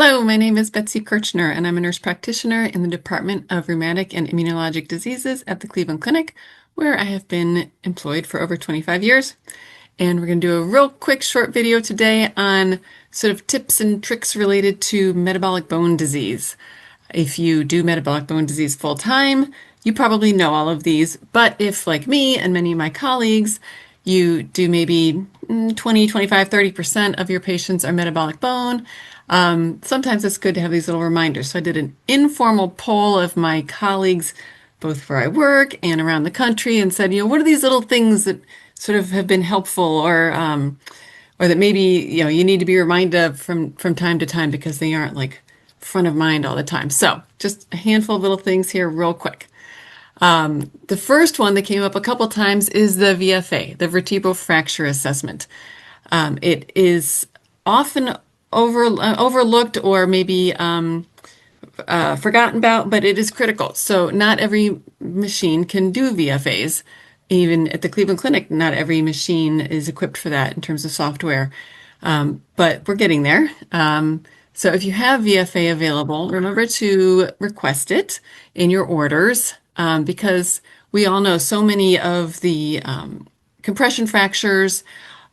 Hello, my name is Betsy Kirchner, and I'm a nurse practitioner in the Department of Rheumatic and Immunologic Diseases at the Cleveland Clinic, where I have been employed for over 25 years. And we're going to do a real quick short video today on sort of tips and tricks related to metabolic bone disease. If you do metabolic bone disease full time, you probably know all of these, but if, like me and many of my colleagues, you do maybe 20, 25, 30% of your patients are metabolic bone, sometimes it's good to have these little reminders. So I did an informal poll of my colleagues, both where I work and around the country, and said, what are these little things that sort of have been helpful or that maybe, you need to be reminded of from time to time because they aren't like front of mind all the time. So just a handful of little things here real quick. The first one that came up a couple times is the VFA, the vertebral fracture assessment. It is often overlooked or maybe forgotten about, but it is critical. So not every machine can do VFAs. Even at the Cleveland Clinic, not every machine is equipped for that in terms of software, but we're getting there. So if you have VFA available, remember to request it in your orders because we all know so many of the compression fractures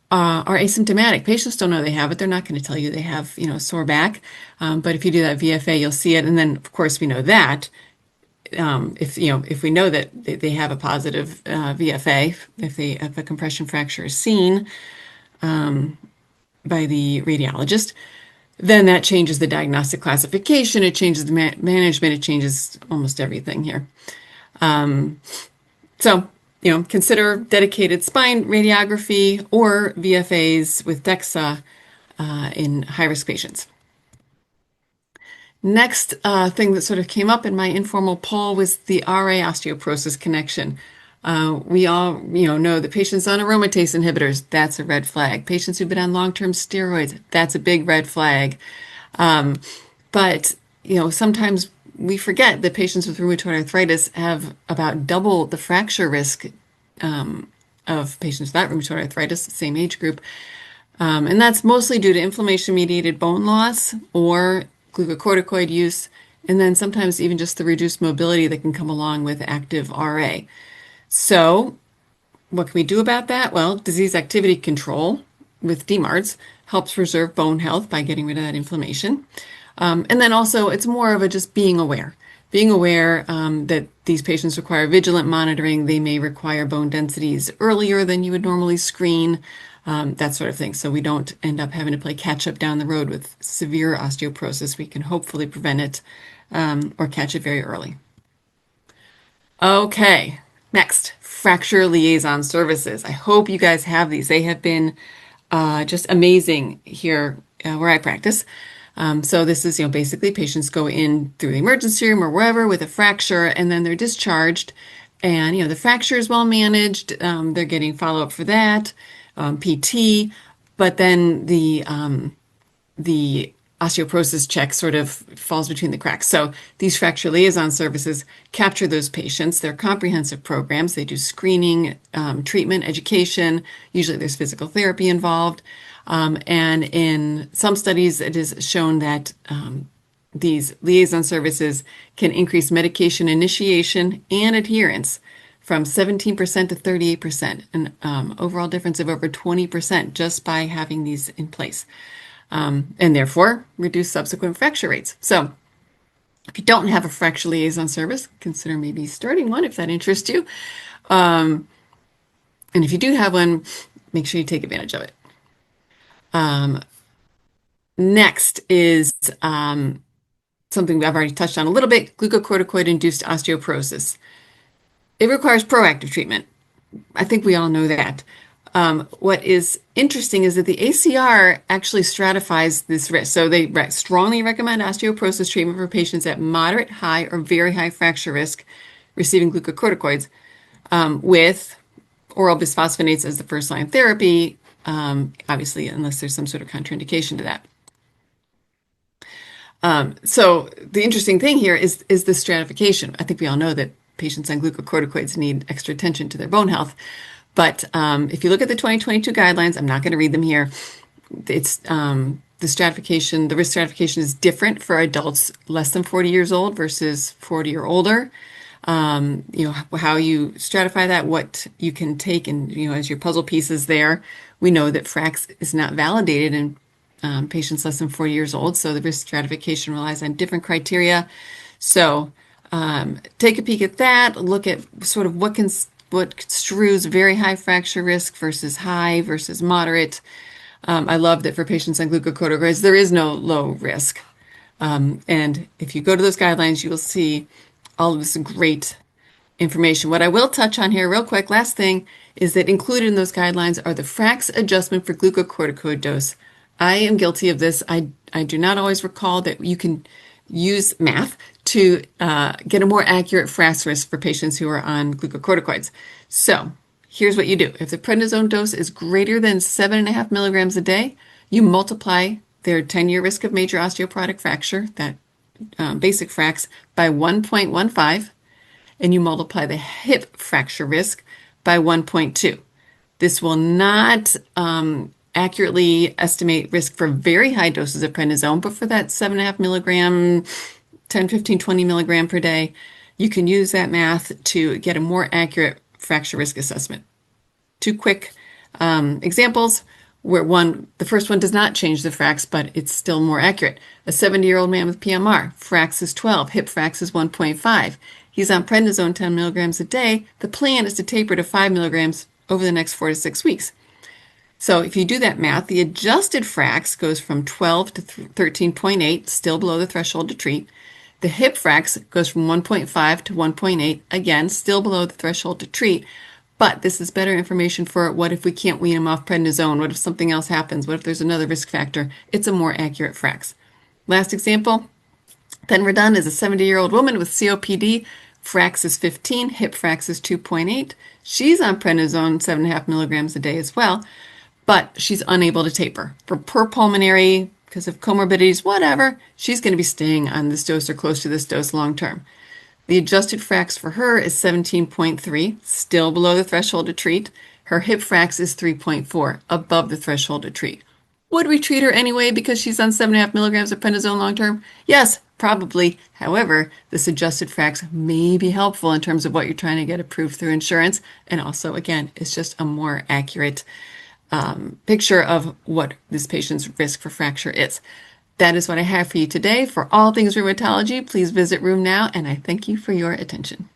are asymptomatic. Patients don't know they have it. They're not going to tell you they have, sore back. But if you do that VFA, you'll see it. And then, of course, we know that if we know that they have a positive VFA, if a compression fracture is seen by the radiologist, then that changes the diagnostic classification. It changes the management. It changes almost everything here. So consider dedicated spine radiography or VFAs with DEXA in high-risk patients. Next thing that sort of came up in my informal poll was the RA osteoporosis connection. We all know that patients on aromatase inhibitors, that's a red flag. Patients who've been on long-term steroids, that's a big red flag. But sometimes we forget that patients with rheumatoid arthritis have about double the fracture risk of patients without rheumatoid arthritis, same age group. And that's mostly due to inflammation-mediated bone loss or glucocorticoid use, and then sometimes even just the reduced mobility that can come along with active RA. So what can we do about that? Well, disease activity control with DMARDs helps preserve bone health by getting rid of that inflammation. And then also it's more of a just being aware that these patients require vigilant monitoring. They may require bone densities earlier than you would normally screen, that sort of thing. So we don't end up having to play catch up down the road with severe osteoporosis. We can hopefully prevent it or catch it very early. Okay, next, fracture liaison services. I hope you guys have these. They have been just amazing here where I practice. So this is, basically patients go in through the emergency room or wherever with a fracture, and then they're discharged, and the fracture is well managed. They're getting follow-up for that, PT, but then the osteoporosis check sort of falls between the cracks. So these fracture liaison services capture those patients. They're comprehensive programs. They do screening, treatment, education. Usually there's physical therapy involved. And in some studies, it is shown that these liaison services can increase medication initiation and adherence from 17% to 38%, an overall difference of over 20% just by having these in place, and therefore reduce subsequent fracture rates. So if you don't have a fracture liaison service, consider maybe starting one if that interests you. And if you do have one, make sure you take advantage of it. Next is something I've already touched on a little bit, glucocorticoid-induced osteoporosis. It requires proactive treatment. I think we all know that. What is interesting is that the ACR actually stratifies this risk. So they strongly recommend osteoporosis treatment for patients at moderate, high, or very high fracture risk receiving glucocorticoids with oral bisphosphonates as the first-line therapy, obviously, unless there's some sort of contraindication to that. So the interesting thing here is the stratification. I think we all know that patients on glucocorticoids need extra attention to their bone health. But if you look at the 2022 guidelines, I'm not going to read them here. It's the stratification, the risk stratification is different for adults less than 40 years old versus 40 or older. How you stratify that, what you can take, and as your puzzle pieces there, we know that FRAX is not validated in patients less than 40 years old, so the risk stratification relies on different criteria. So take a peek at that. Look at sort of what construes very high fracture risk versus high versus moderate. I love that for patients on glucocorticoids, there is no low risk. And if you go to those guidelines, you will see all of this great information. What I will touch on here real quick, last thing, is that included in those guidelines are the FRAX adjustment for glucocorticoid dose. I am guilty of this. I do not always recall that you can use math to get a more accurate FRAX risk for patients who are on glucocorticoids. So here's what you do. If the prednisone dose is greater than 7.5 milligrams a day, you multiply their 10-year risk of major osteoporotic fracture, that basic FRAX, by 1.15, and you multiply the hip fracture risk by 1.2. This will not accurately estimate risk for very high doses of prednisone, but for that 7.5 milligram, 10, 15, 20 milligram per day, you can use that math to get a more accurate fracture risk assessment. Two quick examples where the first one does not change the FRAX, but it's still more accurate. A 70-year-old man with PMR, FRAX is 12, hip FRAX is 1.5. He's on prednisone 10 milligrams a day. The plan is to taper to 5 milligrams over the next 4 to 6 weeks. So if you do that math, the adjusted FRAX goes from 12 to 13.8, still below the threshold to treat. The hip FRAX goes from 1.5 to 1.8, again, still below the threshold to treat. But this is better information for what if we can't wean them off prednisone? What if something else happens? What if there's another risk factor? It's a more accurate FRAX. Last example, then we're done, is a 70-year-old woman with COPD. FRAX is 15, hip FRAX is 2.8. She's on prednisone 7.5 milligrams a day as well, but she's unable to taper. For per pulmonary, because of comorbidities, whatever, she's going to be staying on this dose or close to this dose long term. The adjusted FRAX for her is 17.3, still below the threshold to treat. Her hip FRAX is 3.4, above the threshold to treat. Would we treat her anyway because she's on 7.5 milligrams of prednisone long term? Yes, probably. However, this adjusted FRAX may be helpful in terms of what you're trying to get approved through insurance. And also, again, it's just a more accurate picture of what this patient's risk for fracture is. That is what I have for you today. For all things rheumatology, please visit RheumNow, and I thank you for your attention.